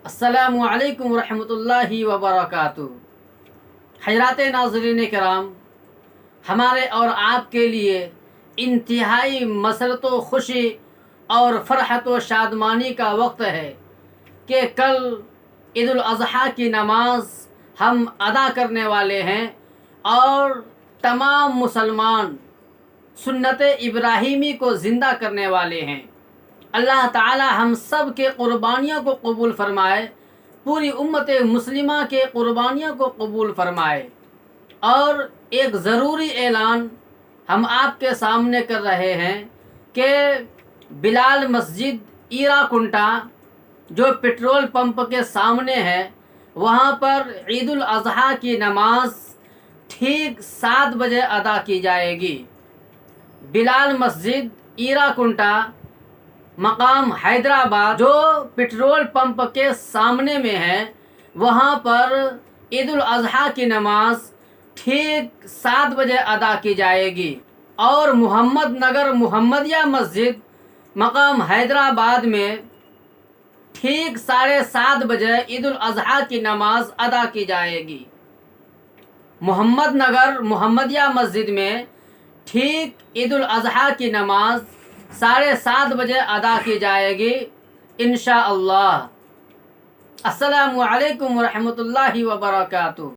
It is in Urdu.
السلام علیکم ورحمۃ اللہ وبرکاتہ۔ حضرات ناظرین کرام، ہمارے اور آپ کے لیے انتہائی مسرت و خوشی اور فرحت و شادمانی کا وقت ہے کہ کل عید الاضحیٰ کی نماز ہم ادا کرنے والے ہیں اور تمام مسلمان سنت ابراہیمی کو زندہ کرنے والے ہیں۔ اللہ تعالی ہم سب کے قربانیوں کو قبول فرمائے، پوری امت مسلمہ کے قربانیوں کو قبول فرمائے۔ اور ایک ضروری اعلان ہم آپ کے سامنے کر رہے ہیں کہ بلال مسجد ایرا کنٹا جو پٹرول پمپ کے سامنے ہے، وہاں پر عید الاضحیٰ کی نماز ٹھیک 7 بجے ادا کی جائے گی۔ بلال مسجد ایرا کنٹا مقام حیدرآباد جو پٹرول پمپ کے سامنے میں ہے، وہاں پر عید الاضحیٰ کی نماز ٹھیک 7 بجے ادا کی جائے گی۔ اور محمد نگر محمدیہ مسجد مقام حیدرآباد میں ٹھیک 7:30 بجے عید الاضحیٰ کی نماز ادا کی جائے گی۔ محمد نگر محمدیہ مسجد میں ٹھیک عید الاضحیٰ کی نماز 7:30 بجے ادا کی جائے گی انشاءاللہ۔ السلام علیکم ورحمۃ اللہ وبرکاتہ۔